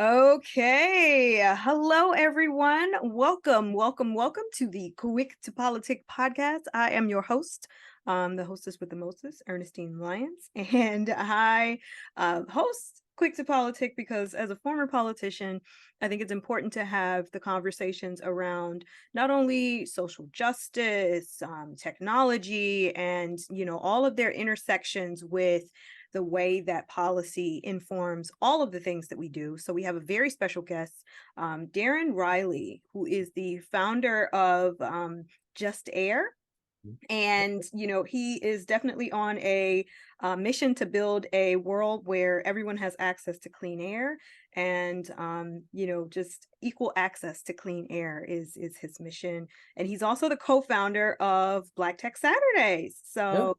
Okay. Hello, everyone. Welcome to the Quick to Politic podcast. I am your host, the hostess with the mostest, Ernestine Lyons, and I host Quick to Politic because, as a former politician, I think it's important to have the conversations around not only social justice, technology, and all of their intersections with the way that policy informs all of the things that we do. So we have a very special guest, Darren Riley, who is the founder of JustAir. And, he is definitely on a mission to build a world where everyone has access to clean air and, just equal access to clean air is his mission. And he's also the co-founder of Black Tech Saturdays. Yeah. So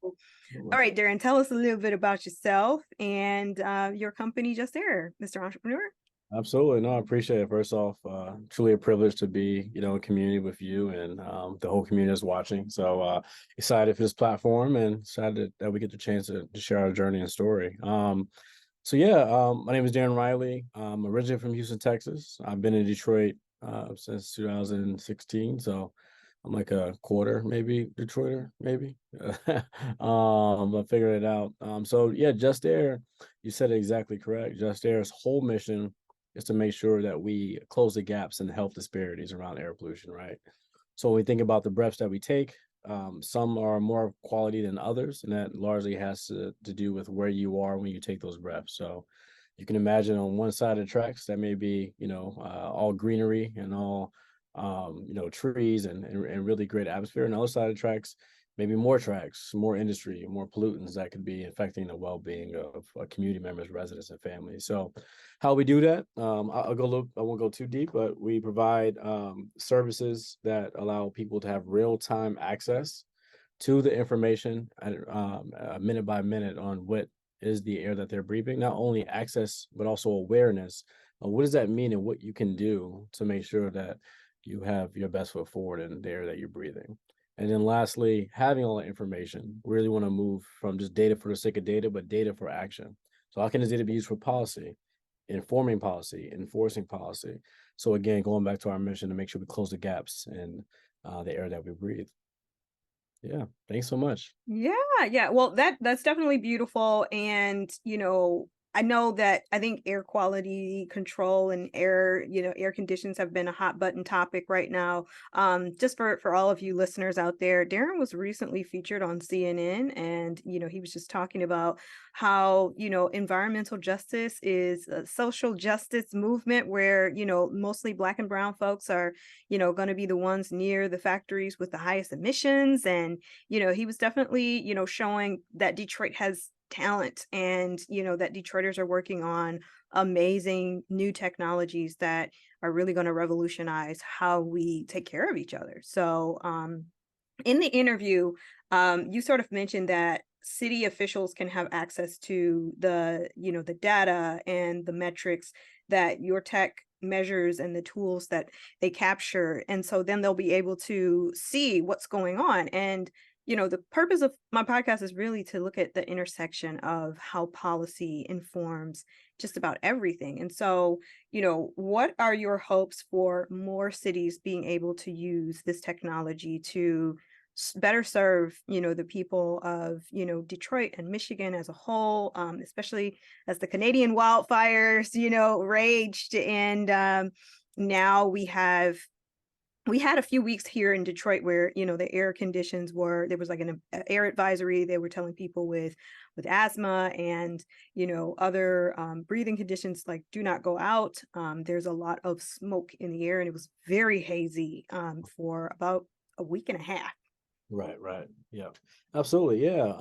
all right, Darren, tell us a little bit about yourself and your company, Just Air, Mr. Entrepreneur. Absolutely. No, I appreciate it. First off, truly a privilege to be, in community with you and the whole community is watching. So excited for this platform and excited that we get the chance to share our journey and story. My name is Darren Riley. I'm originally from Houston, Texas. I've been in Detroit since 2016. So I'm like a quarter, maybe Detroiter, maybe. I figured it out. Just Air, you said it exactly correct. Just Air's whole mission is to make sure that we close the gaps in health disparities around air pollution, right? So when we think about the breaths that we take, some are more quality than others, and that largely has to do with where you are when you take those breaths. So you can imagine on one side of the tracks that may be, all greenery and all, trees and really great atmosphere. And the other side of the tracks, maybe more tracks, more industry, more pollutants that could be affecting the well-being of community members, residents, and families. So how we do that, I won't go too deep, but we provide services that allow people to have real-time access to the information minute by minute on what is the air that they're breathing. Not only access, but also awareness. What does that mean and what you can do to make sure that you have your best foot forward in the air that you're breathing. And then lastly, having all that information, we really want to move from just data for the sake of data, but data for action. So how can this data be used for policy, informing policy, enforcing policy? So again, going back to our mission to make sure we close the gaps in the air that we breathe. Yeah, thanks so much. Yeah. Well, that's definitely beautiful. And, I know that I think air quality control and air conditions have been a hot button topic right now. Just for all of you listeners out there, Darren was recently featured on CNN and, he was just talking about how, environmental justice is a social justice movement where, mostly Black and brown folks are, going to be the ones near the factories with the highest emissions. And he was definitely, showing that Detroit has talent and, that Detroiters are working on amazing new technologies that are really going to revolutionize how we take care of each other. So, in the interview, you sort of mentioned that city officials can have access to the data and the metrics that your tech measures and the tools that they capture. And so then they'll be able to see what's going on. And, the purpose of my podcast is really to look at the intersection of how policy informs just about everything. And so, what are your hopes for more cities being able to use this technology to better serve, the people of, Detroit and Michigan as a whole, especially as the Canadian wildfires, raged. And now we had a few weeks here in Detroit where, the air conditions there was like an air advisory. They were telling people with asthma and, other breathing conditions, like do not go out. There's a lot of smoke in the air and it was very hazy for about a week and a half. Right. Yeah, absolutely. Yeah.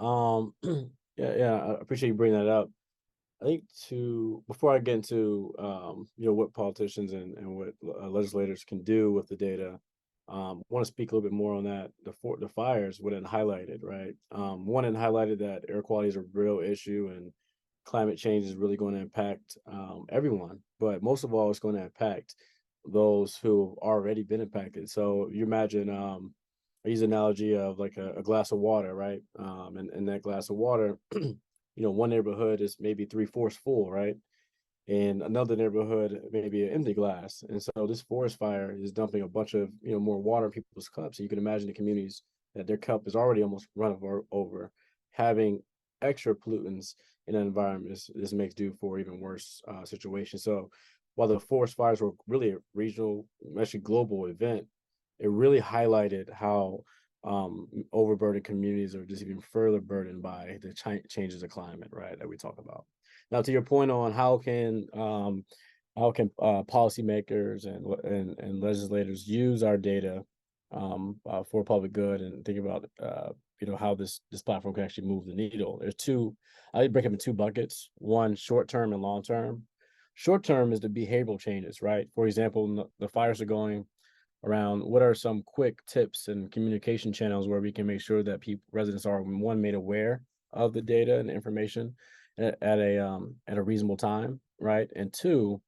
Yeah. I appreciate you bringing that up. I think before I get into what politicians and what legislators can do with the data, want to speak a little bit more on that. The fires, what it highlighted, right? One, it highlighted that air quality is a real issue and climate change is really going to impact everyone, but most of all, it's going to impact those who have already been impacted. So you imagine, I use the analogy of like a glass of water, right? And that glass of water, one neighborhood is maybe three-fourths full, right? in another neighborhood, maybe an empty glass. And so this forest fire is dumping a bunch of, more water in people's cups. And you can imagine the communities that their cup is already almost run over, having extra pollutants in an environment. This makes due for even worse situation. So while the forest fires were really a regional, actually global event, it really highlighted how overburdened communities are just even further burdened by the changes of climate, right, that we talk about. Now, to your point on how can policymakers and legislators use our data for public good and think about how this platform can actually move the needle. There's two. I break them in two buckets. One, short term and long term. Short term is the behavioral changes, right? For example, the fires are going around. What are some quick tips and communication channels where we can make sure that people residents are, one, made aware of the data and information at a reasonable time, right? And two,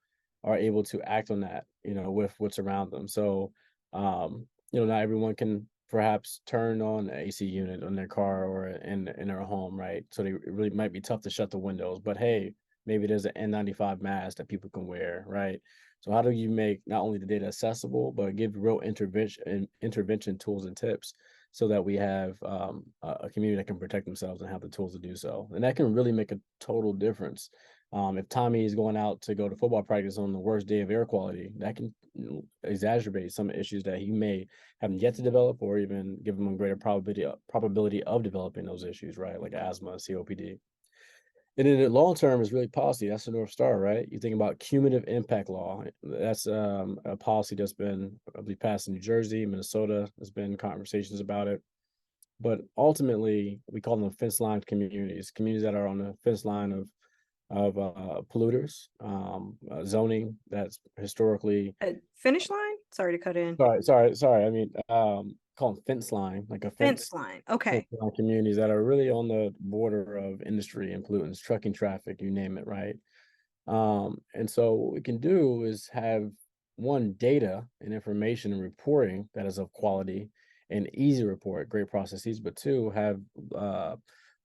are able to act on that, with what's around them. So, not everyone can perhaps turn on the AC unit on their car or in their home, right? So it really might be tough to shut the windows. But hey, maybe there's an N95 mask that people can wear, right? So how do you make not only the data accessible, but give real intervention tools and tips so that we have a community that can protect themselves and have the tools to do so? And that can really make a total difference. If Tommy is going out to go to football practice on the worst day of air quality, that can exacerbate some issues that he may have yet to develop, or even give him a greater probability of developing those issues, right? Like asthma, COPD. And then the long term is really policy. That's the North Star, right? You think about cumulative impact law. That's a policy that's been, I believe, passed in New Jersey, Minnesota. There's been conversations about it. But ultimately, we call them fence line communities, communities that are on the fence line of polluters, zoning that's historically. Finish line? Sorry to cut in. Sorry. I mean, call them fence line, like a Fence fence line. Okay. communities that are really on the border of industry and pollutants, trucking traffic, you name it, right? And so what we can do is have, one, data and information and reporting that is of quality and easy to report, great processes, but two, have uh,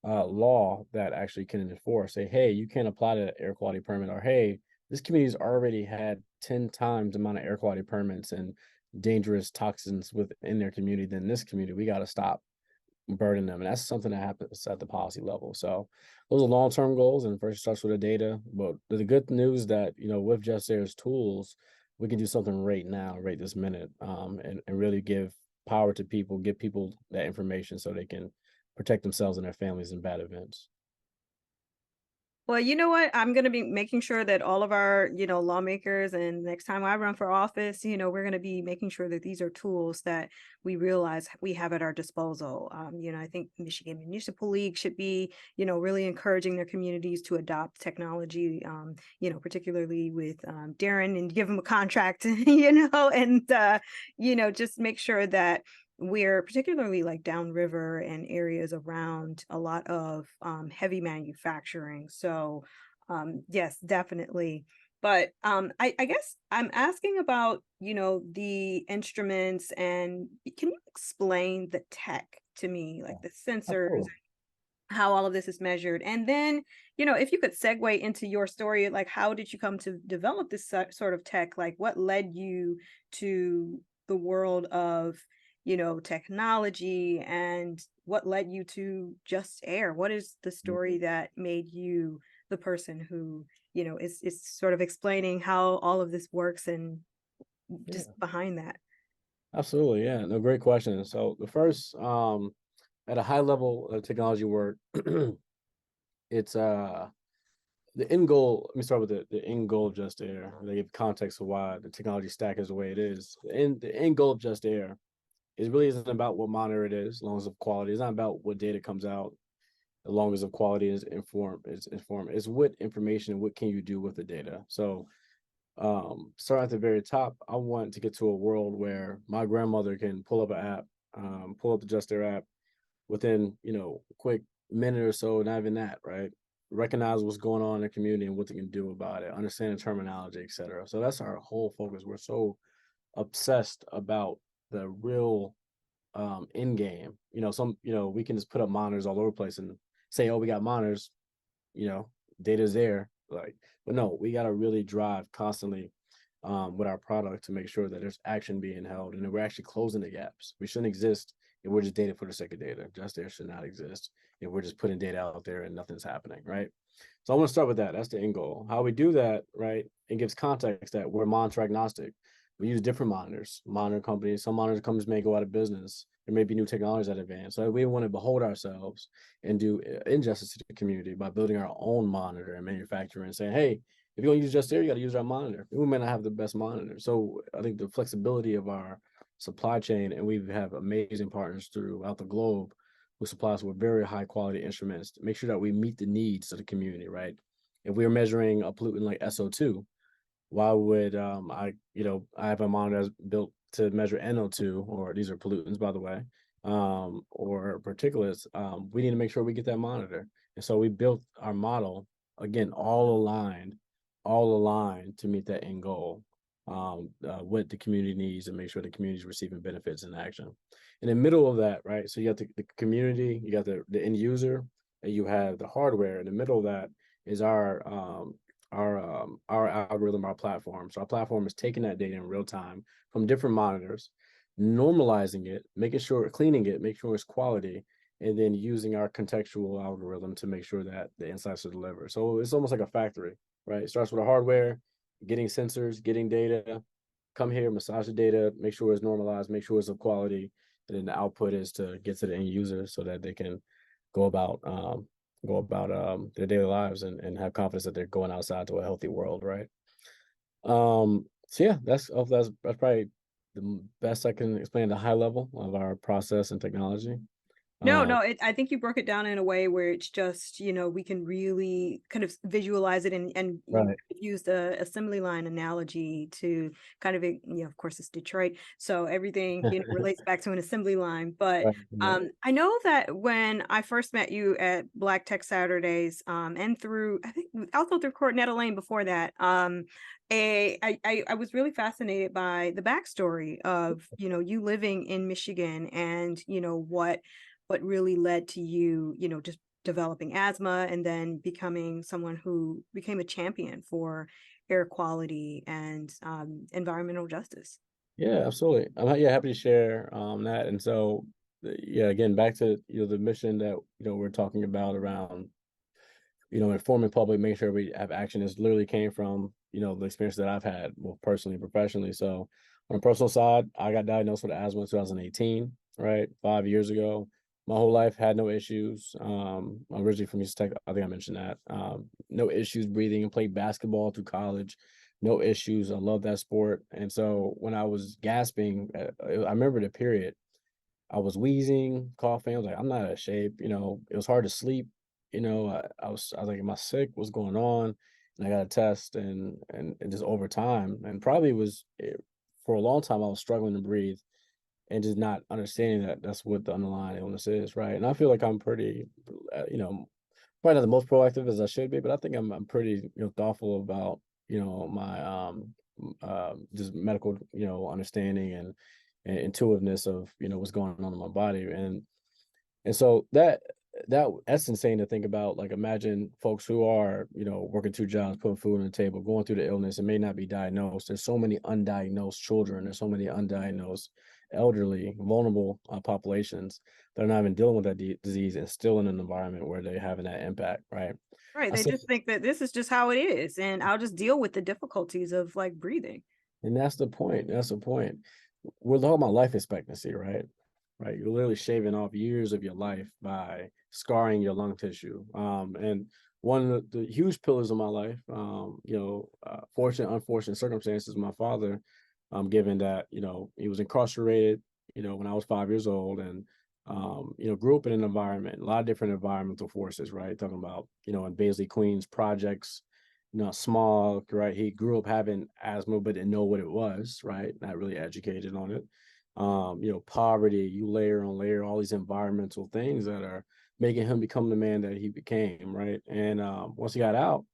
law that actually can enforce. Say, hey, you can't apply the air quality permit, or hey, this community's already had 10 times the amount of air quality permits and dangerous toxins within their community than this community. We got to stop burden them. And that's something that happens at the policy level. So those are long-term goals, and first it starts with the data. But the good news that, with JustAir's tools, we can do something right now, right this minute, and really give power to people, give people that information so they can protect themselves and their families in bad events. Well, you know what? I'm going to be making sure that all of our, lawmakers, and next time I run for office, we're going to be making sure that these are tools that we realize we have at our disposal. I think Michigan Municipal League should be, really encouraging their communities to adopt technology, particularly with Darren, and give him a contract, and just make sure that we're particularly like downriver and areas around a lot of heavy manufacturing. So yes, definitely. But I guess I'm asking about, the instruments, and can you explain the tech to me, like the sensors, Absolutely. how all of this is measured? And then, if you could segue into your story, like how did you come to develop this sort of tech? Like what led you to the world of, technology, and what led you to Just Air? What is the story that made you the person who, is sort of explaining how all of this works, and just Yeah, behind that? absolutely. Yeah, no, great question. So the first, at a high level of technology work, it's the end goal. Let me start with the end goal of Just Air. They give context of why the technology stack is the way it is. The end goal of Just Air, it really isn't about what monitor it is, as long as of quality. It's not about what data comes out, as long as the quality is informed. It's what information and what can you do with the data. So, start at the very top. I want to get to a world where my grandmother can pull up an app, pull up the Just Air app within, a quick minute or so, not even that, right? Recognize what's going on in the community and what they can do about it, understand the terminology, et cetera. So that's our whole focus. We're so obsessed about the real in game. We can just put up monitors all over the place and say, oh, we got monitors, data's there. Like, but no, we got to really drive constantly with our product to make sure that there's action being held and that we're actually closing the gaps. We shouldn't exist if we're just data for the sake of data. JustAir should not exist if we're just putting data out there and nothing's happening, right? So I want to start with that. That's the end goal. How we do that, right? It gives context that we're monitor agnostic. We use different monitors, monitor companies. Some monitor companies may go out of business. There may be new technologies that advance. So we want to behold ourselves and do injustice to the community by building our own monitor and manufacturer and saying, hey, if you're going to use JustAir, you got to use our monitor. We may not have the best monitor. So I think the flexibility of our supply chain, and we have amazing partners throughout the globe who supply us with very high quality instruments to make sure that we meet the needs of the community, right? If we're measuring a pollutant like SO2, why would I have a monitor that's built to measure NO2, or these are pollutants, by the way, or particulates. We need to make sure we get that monitor. And so we built our model, again, all aligned to meet that end goal, what the community needs and make sure the community is receiving benefits in action. In the middle of that, right? So you got the community, you got the end user, and you have the hardware. In the middle of that is our algorithm, our platform. So our platform is taking that data in real time from different monitors, normalizing it, making sure, cleaning it, make sure it's quality, and then using our contextual algorithm to make sure that the insights are delivered. So it's almost like a factory, right? It starts with the hardware, getting sensors, getting data, come here, massage the data, make sure it's normalized, make sure it's of quality, and then the output is to get to the end user so that they can go about their daily lives and have confidence that they're going outside to a healthy world, right? So yeah, that's probably the best I can explain the high level of our process and technology. No, Um, no, I think you broke it down in a way where it's just, we can really kind of visualize it, and you right, used a assembly line analogy to kind of, of course it's Detroit, so everything, relates back to an assembly line. But right, right. I know that when I first met you at Black Tech Saturdays, and I think also through Courtnetta Lane before that, I was really fascinated by the backstory of, you living in Michigan, and, what really led to you, just developing asthma and then becoming someone who became a champion for air quality and environmental justice. Yeah, absolutely. Yeah, happy to share that. And so yeah, again, back to the mission that we're talking about around informing public, making sure we have action is literally came from, the experience that I've had, well, personally and professionally. So on a personal side, I got diagnosed with asthma in 2018, right? 5 years ago. My whole life had no issues. I'm originally from East Tech. I think I mentioned that. No issues breathing, and played basketball through college. No issues. I love that sport. And so when I was gasping, I remember the period I was wheezing, coughing. I was like, I'm not out of shape. It was hard to sleep. I was like, am I sick? What's going on? And I got a test, and just over time, and probably for a long time, I was struggling to breathe and just not understanding that that's what the underlying illness is, right? And I feel like I'm pretty, probably not the most proactive as I should be, but I think I'm pretty, thoughtful about, my just medical, understanding and intuitiveness of what's going on in my body, and so that's insane to think about. Like, imagine folks who are working two jobs, putting food on the table, going through the illness and may not be diagnosed. There's so many undiagnosed children. There's so many undiagnosed elderly, vulnerable populations that are not even dealing with that disease and still in an environment where they're having that impact, right? Right. I They say, just think that this is just how it is, and I'll just deal with the difficulties of like breathing. and that's the point. That's the point. We're talking about life expectancy, right? Right. You're literally shaving off years of your life by scarring your lung tissue. And one of the huge pillars of my life, fortunate, unfortunate circumstances, my father, given that, he was incarcerated, when I was 5 years old, and, grew up in an environment, a lot of different environmental forces, right? Talking about, in Baisley, Queens projects, smog, right? He grew up having asthma, but didn't know what it was, right? Not really educated on it. Poverty, you layer on layer, all these environmental things that are making him become the man that he became, right? And once he got out,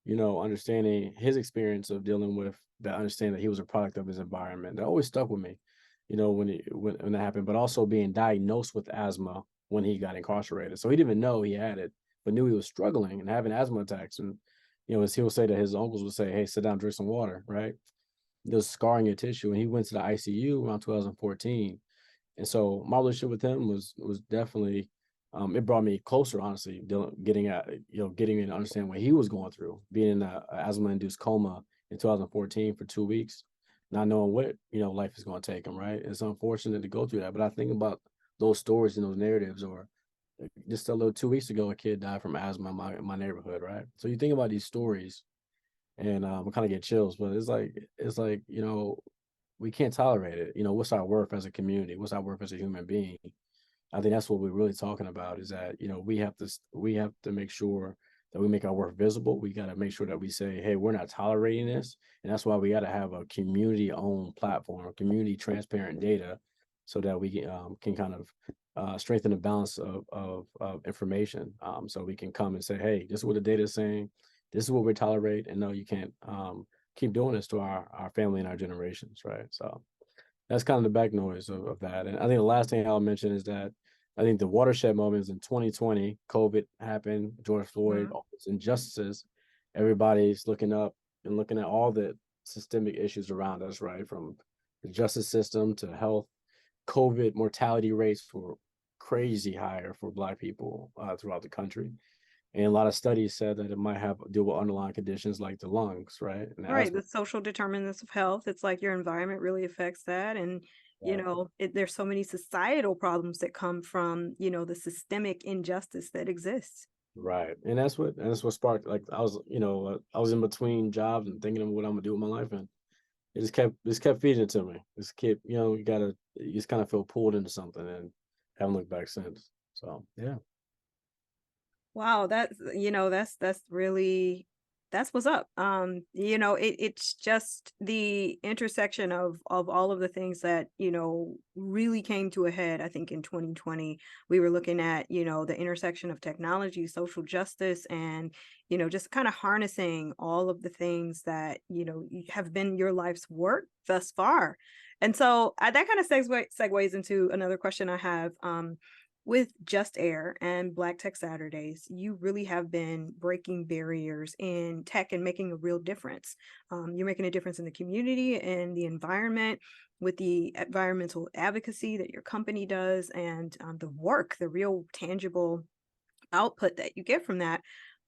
understanding his experience of dealing with that, understanding that he was a product of his environment, that always stuck with me, when that happened, but also being diagnosed with asthma when he got incarcerated. So he didn't even know he had it, but knew he was struggling and having asthma attacks. And as he would say that his uncles would say, "Hey, sit down, drink some water," right? There's scarring your tissue, and he went to the ICU around 2014. And so my relationship with him was definitely it brought me closer, honestly, getting to understand what he was going through, being in a asthma induced coma in 2014 for 2 weeks, not knowing what life is going to take him. Right? It's unfortunate to go through that, but I think about those stories and those narratives, or just a little 2 weeks ago, a kid died from asthma in my neighborhood. Right? So you think about these stories, and I kind of get chills, but it's like we can't tolerate it. What's our worth as a community? What's our worth as a human being? I think that's what we're really talking about, is that, we have to make sure that we make our work visible. We got to make sure that we say, hey, we're not tolerating this. And that's why we got to have a community owned platform, community transparent data, so that we can kind of strengthen the balance of information. So we can come and say, hey, this is what the data is saying. This is what we tolerate. And no, you can't keep doing this to our family and our generations. Right. So that's kind of the back noise of that. And I think the last thing I'll mention is that I think the watershed moments in 2020, COVID happened, George Floyd, Mhm. all those injustices. Everybody's looking up and looking at all the systemic issues around us, right? From the justice system to health. COVID mortality rates were crazy higher for Black people throughout the country. And a lot of studies said that it might have deal with underlying conditions like the lungs, right? And Right, asthma. the social determinants of health, it's like your environment really affects that, and, Right. there's so many societal problems that come from, the systemic injustice that exists. Right. And that's what sparked, like, I was in between jobs and thinking of what I'm gonna do with my life, and it just kept feeding it to me. Just keep, you just kind of feel pulled into something and haven't looked back since. So yeah. Wow, that's really that's what's up. It's just the intersection of all of the things that, really came to a head, I think in 2020. We were looking at, the intersection of technology, social justice, and, just kind of harnessing all of the things that, have been your life's work thus far. And so that kind of segues into another question I have. With Just Air and Black Tech Saturdays, you really have been breaking barriers in tech and making a real difference. You're making a difference in the community and the environment with the environmental advocacy that your company does, and the work, the real tangible output that you get from that.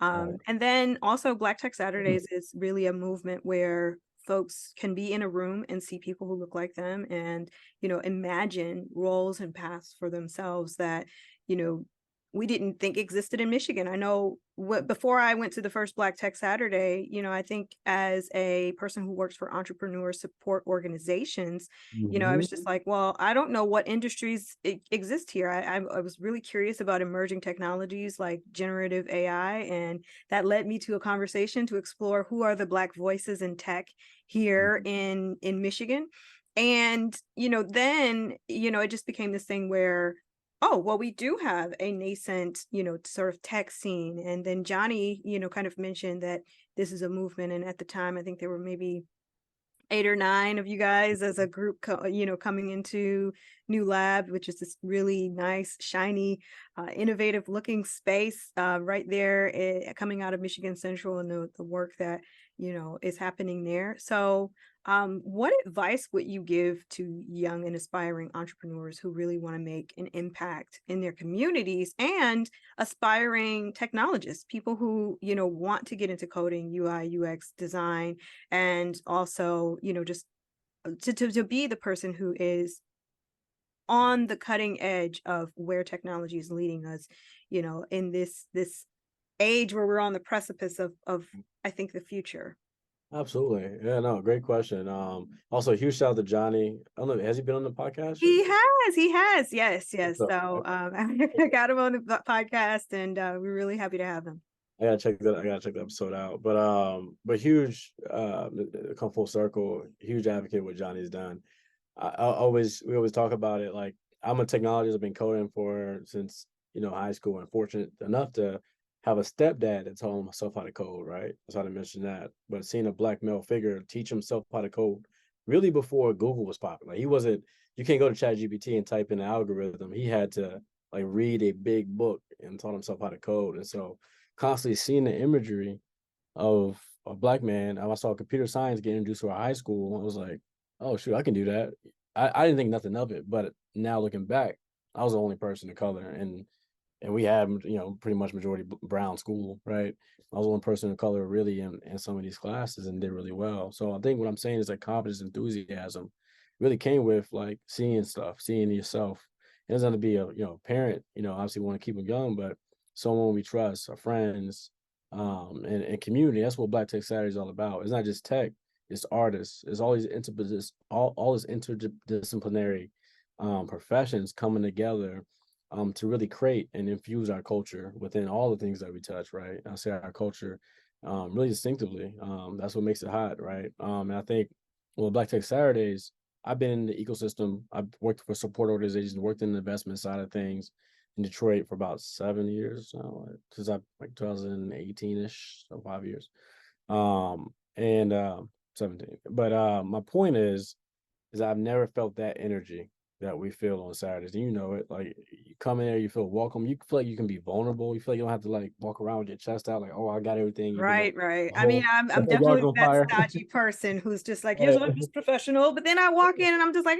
Right. And then also Black Tech Saturdays is really a movement where folks can be in a room and see people who look like them, and, imagine roles and paths for themselves that, you know, we didn't think existed in Michigan. I know before I went to the first Black Tech Saturday, I think as a person who works for entrepreneur support organizations, I was Hmm. just like, well, I don't know what industries exist here. I was really curious about emerging technologies like generative AI, and that led me to a conversation to explore who are the Black voices in tech here in Michigan. And, then, it just became this thing where, oh, well, we do have a nascent, sort of tech scene. And then Johnny, kind of mentioned that this is a movement. And at the time, I think there were maybe 8 or 9 of you guys as a group, coming into New Lab, which is this really nice, shiny, innovative looking space, right there, coming out of Michigan Central, and the work that, is happening there. So, what advice would you give to young and aspiring entrepreneurs who really want to make an impact in their communities, and aspiring technologists, people who, want to get into coding, UI, UX design, and also, just to be the person who is on the cutting edge of where technology is leading us, in this age where we're on the precipice of I think the future. Absolutely. Yeah, no, great question. Also huge shout out to Johnny. I don't know, has he been on the podcast yet? He has, yes, What's yes. up? So I got him on the podcast, and we're really happy to have him. I gotta check that episode out. But huge come full circle, huge advocate what Johnny's done. We always talk about it. Like, I'm a technologist. I've been coding for since high school, and fortunate enough to have a stepdad that taught himself how to code. Right, that's how to mention that. But seeing a Black male figure teach himself how to code really before Google was popular. He wasn't. You can't go to ChatGPT and type in an algorithm. He had to like read a big book and taught himself how to code. And so constantly seeing the imagery of a black man. I saw computer science get introduced to our high school. I was like, oh shoot, I can do that. I didn't think nothing of it, but now looking back, I was the only person of color, and we had, pretty much majority brown school, right? I was the one person of color really in some of these classes and did really well. So I think what I'm saying is like confidence, enthusiasm really came with like seeing stuff, seeing yourself. It doesn't have to be a, parent, obviously we want to keep them young, but someone we trust, our friends, and community. That's what Black Tech Saturday is all about. It's not just tech, it's artists, it's all these all this interdisciplinary professions coming together to really create and infuse our culture within all the things that we touch, right? I say our culture really distinctively. That's what makes it hot, right? And I think, well, Black Tech Saturdays, I've been in the ecosystem. I've worked for support organizations, worked in the investment side of things in Detroit for about 7 years now, since I like 2018-ish, so 5 years. And 17. But my point is I've never felt that energy that we feel on Saturdays. And you know it. Like you come in there, you feel welcome. You feel like you can be vulnerable. You feel like you don't have to like walk around with your chest out, like, oh, I got everything, even though Right, right. the I mean, whole I'm the yard's definitely on that fire. stodgy person who's just like, yes, Right. I'm just professional. But then I walk in and I'm just like,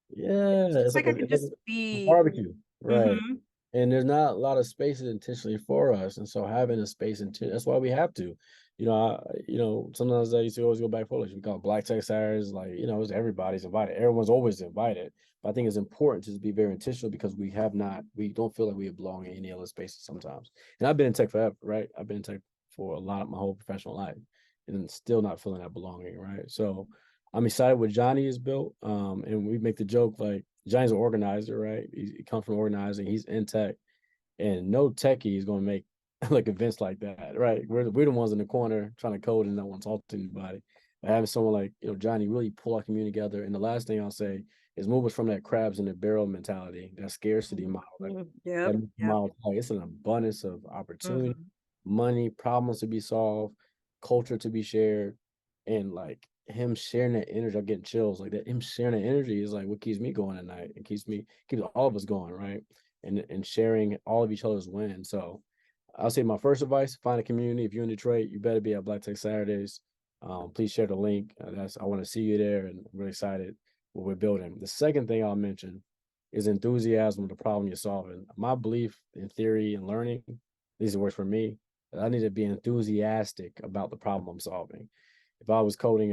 Yeah, it's just it's like like I a can it's like just a be. barbecue, right? Hmm. And there's not a lot of spaces intentionally for us, and so having a space that's why we have to. Sometimes I used to always go back for like we call it Black Tech Saturdays, like it's everybody's invited. Everyone's always invited. But I think it's important to be very intentional because we don't feel like we belong in any other spaces sometimes. And I've been in tech forever, right? I've been in tech for a lot of my whole professional life and still not feeling that belonging, right? So I'm excited what Johnny has built. And we make the joke like Johnny's an organizer, right? He comes from organizing, he's in tech, and no techie is going to make like events like that, right? We're the ones in the corner trying to code and not want to talk to anybody. But having someone like Johnny really pull our community together. And the last thing I'll say is move us from that crabs in the barrel mentality, that scarcity model, that Yep, yep. model. Like it's an abundance of opportunity, Hmm. money, problems to be solved, culture to be shared, and like him sharing that energy, I'm getting chills. Like that, him sharing that energy is like what keeps me going at night. It keeps all of us going, right? And sharing all of each other's wins. So I'll say my first advice: find a community. If you're in Detroit, you better be at Black Tech Saturdays. Please share the link. I want to see you there, and I'm really excited what we're building. The second thing I'll mention is enthusiasm of the problem you're solving. My belief in theory and learning, these works for me. I need to be enthusiastic about the problem I'm solving. If I was coding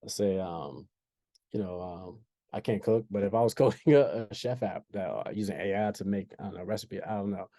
let's say I can't cook, but if I was coding a chef app that using AI to make, I don't know, recipe, I don't know,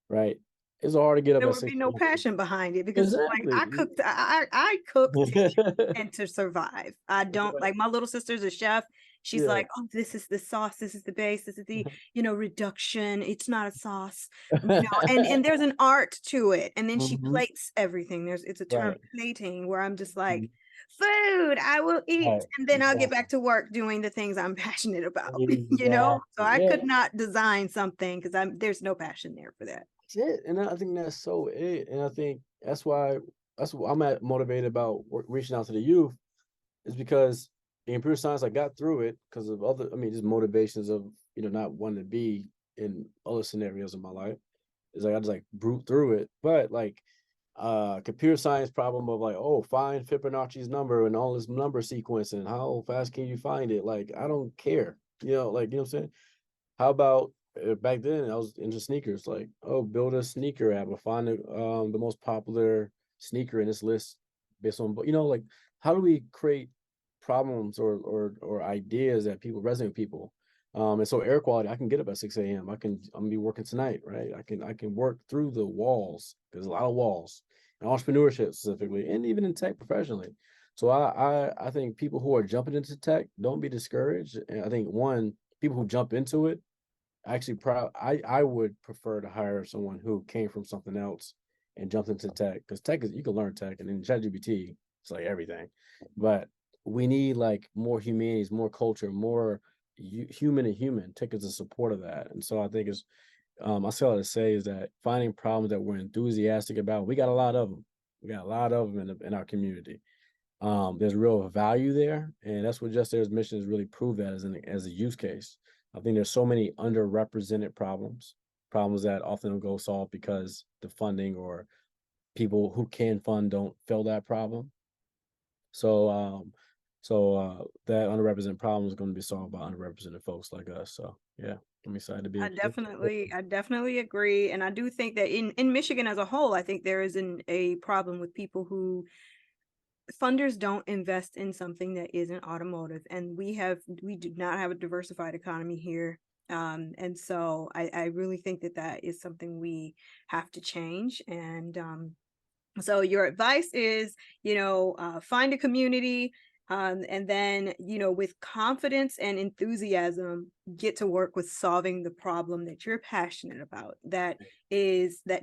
right? It's hard to get up There at would be 6 no a.m. passion behind it because it's like Exactly. I cook to eat and to survive. I don't like my little sister's a chef. She's Yeah. like, "Oh, this is the sauce, this is the base, this is the, reduction. It's not a sauce." And there's an art to it. And then she Mhm. plates everything. It's a term Right. plating where I'm just like, Mhm. food, I will eat, Right. and then I'll get Exactly. back to work doing the things I'm passionate about, So Exactly. I Yeah. could not design something because there's no passion there for that. That's it. And I think that's so it. And I think that's what I'm motivated about reaching out to the youth is because in computer science, I got through it because of just motivations of, not wanting to be in other scenarios of my life. It's like I just like brute through it. But like computer science problem of like, oh, find Fibonacci's number and all this number sequence and how fast can you find it? Like, I don't care. What I'm saying? How about back then I was into sneakers, like, oh, build a sneaker app or find the most popular sneaker in this list based on, like how do we create problems or ideas that people resonate with people? And so air quality, I can get up at 6 a.m. I'm gonna be working tonight, right? I can work through the walls. There's a lot of walls in entrepreneurship specifically, and even in tech professionally. So I think people who are jumping into tech, don't be discouraged. And I think one, people who jump into it actually I would prefer to hire someone who came from something else and jumped into tech because tech is you can learn tech and then ChatGPT it's like everything, but we need like more humanities, more culture, more human to human. Tech is a support of that, and so I think it's I still to say is that finding problems that we're enthusiastic about. We got a lot of them. We got a lot of them in our community. There's real value there, and that's what Just Air's mission is really prove that as a use case. I think there's so many underrepresented problems that often don't go solved because the funding or people who can fund don't feel that problem. So that underrepresented problem is going to be solved by underrepresented folks like us. So yeah, I'm excited to be included. I definitely agree, and I do think that in Michigan as a whole, I think there is a problem with people who funders don't invest in something that isn't automotive, and we do not have a diversified economy here. And so I really think that that is something we have to change. And so your advice is, find a community, and then, with confidence and enthusiasm, get to work with solving the problem that you're passionate about. That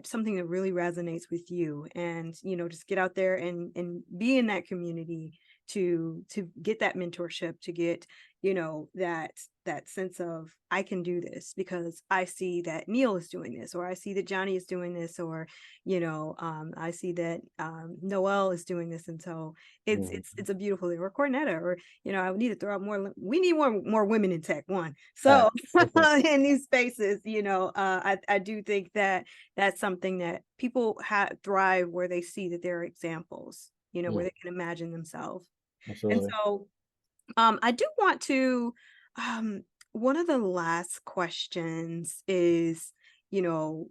something that really resonates with you, and just get out there and be in that community to get that mentorship, to get that sense of, I can do this because I see that Neil is doing this, or I see that Johnny is doing this, or I see that Noel is doing this. And so it's a beautiful thing. Or Cornetta, or I would need to throw out more. We need more women in tech. One, so in these spaces, I do think that that's something that people thrive where they see that there are examples, where Mm, they can imagine themselves. And absolutely. so I do want to, um, one of the last questions is, you know,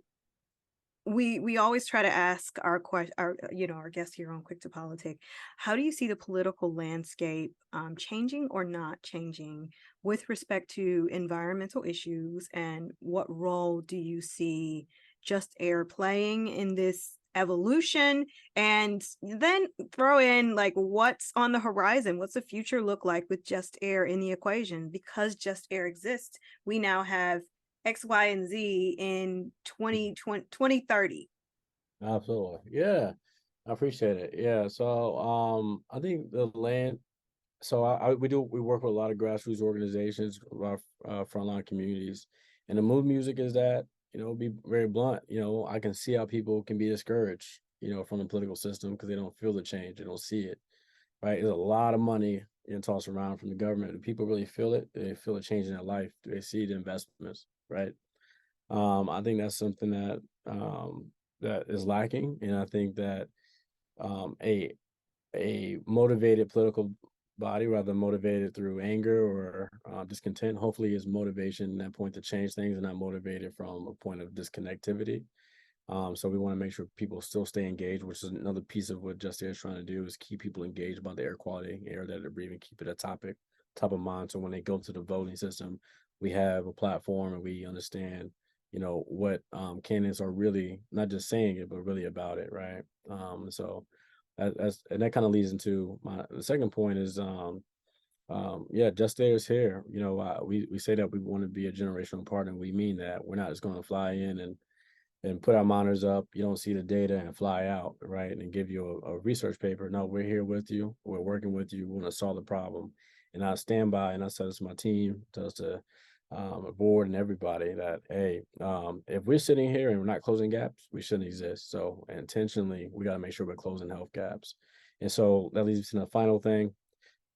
we always try to ask our guests here on Quick to Politic, how do you see the political landscape changing or not changing with respect to environmental issues, and what role do you see Just Air playing in this evolution? And then throw in, like, what's on the horizon, what's the future look like with Just Air in the equation? Because Just Air exists, we now have X, Y, and Z in 2030. Absolutely. Yeah. I appreciate it. Yeah. So I think the land so we work with a lot of grassroots organizations, our frontline communities, and the mood music is that, be very blunt. I can see how people can be discouraged, from the political system because they don't feel the change, they don't see it. Right? There's a lot of money tossed around from the government. Do people really feel it? Do they feel a change in their life? Do they see the investments? Right? I think that's something that is lacking, and I think that um, a a motivated political body, rather motivated through anger or discontent, hopefully is motivation and that point to change things, and not motivated from a point of disconnectivity. So we want to make sure people still stay engaged, which is another piece of what Just Air is trying to do, is keep people engaged about the air quality, air that they're breathing, keep it a topic, top of mind. So when they go to the voting system, we have a platform and we understand, what candidates are really not just saying it, but really about it, right? So and that kind of leads into the second point is yeah, Just Air is here. We say that we want to be a generational partner. We mean that. We're not just going to fly in and put our monitors up, you don't see the data and fly out, right? And give you a research paper. No, we're here with you. We're working with you. We want to solve the problem. And I stand by, and I said this to my team, to us, to a board and everybody, that, hey, if we're sitting here and we're not closing gaps, we shouldn't exist. So intentionally, we got to make sure we're closing health gaps. And so that leads to the final thing.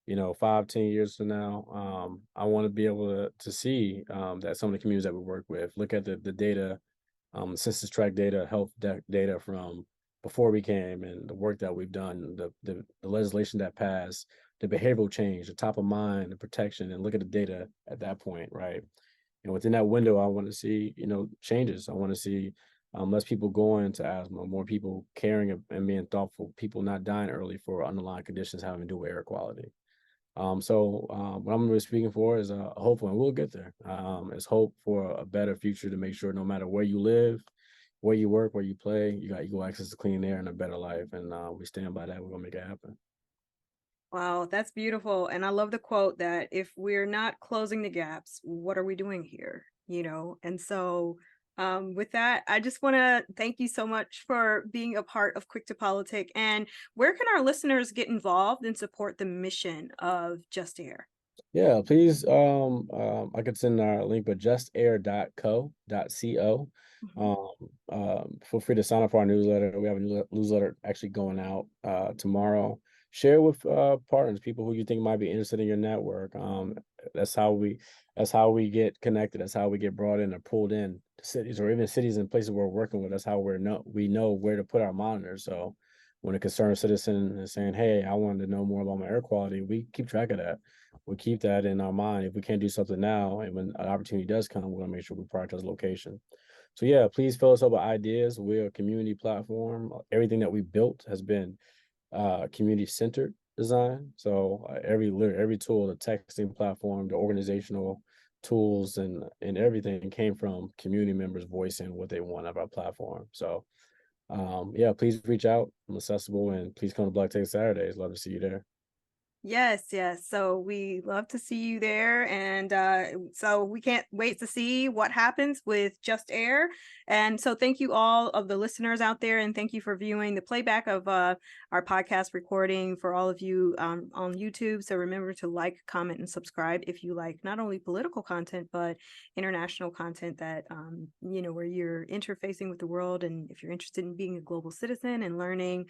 5, 10 years from now, I want to be able to see that some of the communities that we work with look at the data, census tract data, data from before we came, and the work that we've done, the legislation that passed, the behavioral change, the top of mind, the protection, and look at the data at that point, right? And within that window, I want to see, changes. I want to see less people going to asthma, more people caring and being thoughtful, people not dying early for underlying conditions having to do with air quality. What I'm really speaking for is hopeful, and we'll get there. It's hope for a better future, to make sure no matter where you live, where you work, where you play, you got equal access to clean air and a better life. And we stand by that. We're gonna make it happen. Wow, that's beautiful. And I love the quote that if we're not closing the gaps, what are we doing here? And so with that, I just want to thank you so much for being a part of Quick to Politic. And where can our listeners get involved and support the mission of Just Air? Yeah, please. I could send our link, but justair.co.co. Mhm. Um, feel free to sign up for our newsletter. We have a newsletter actually going out tomorrow. share with partners, people who you think might be interested in your network. That's how we that's how we get connected. That's how we get brought in or pulled in to cities, or even cities and places we're working with. That's how we know where to put our monitors. So when a concerned citizen is saying, "Hey, I wanted to know more about my air quality," we keep track of that. We keep that in our mind. If we can't do something now, and when an opportunity does come, we want to make sure we prioritize location. So yeah, please fill us up with ideas. We're a community platform. Everything that we built has been community centered design. So every tool, the texting platform, the organizational tools, and everything came from community members voicing what they want of our platform. So yeah, please reach out. I'm accessible, and please come to Black Tech Saturdays. Love to see you there. Yes, yes. So we love to see you there. And so we can't wait to see what happens with Just Air. And so thank you all of the listeners out there. And thank you for viewing the playback of our podcast recording for all of you on YouTube. So remember to like, comment, and subscribe if you like not only political content, but international content that, where you're interfacing with the world. And if you're interested in being a global citizen and learning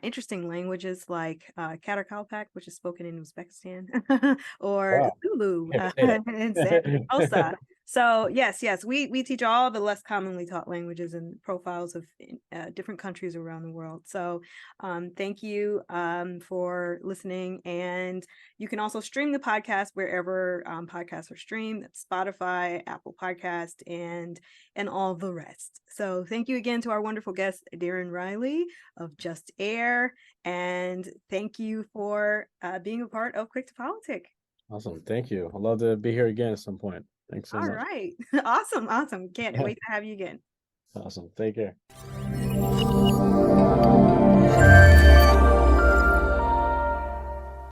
interesting languages like Karakalpak, which is spoken in Uzbekistan, or Wow, Zulu can't say in San Rosa. that. So yes, we teach all the less commonly taught languages and profiles of different countries around the world. So thank you for listening, and you can also stream the podcast wherever podcasts are streamed. That's Spotify, Apple Podcast, and all the rest. So thank you again to our wonderful guest, Darren Riley of Just Air. And thank you for being a part of Quick to Politic. Awesome, thank you. I'd love to be here again at some point. Thanks so All much. right. Awesome. Awesome. Can't wait to have you again. Awesome. Take care.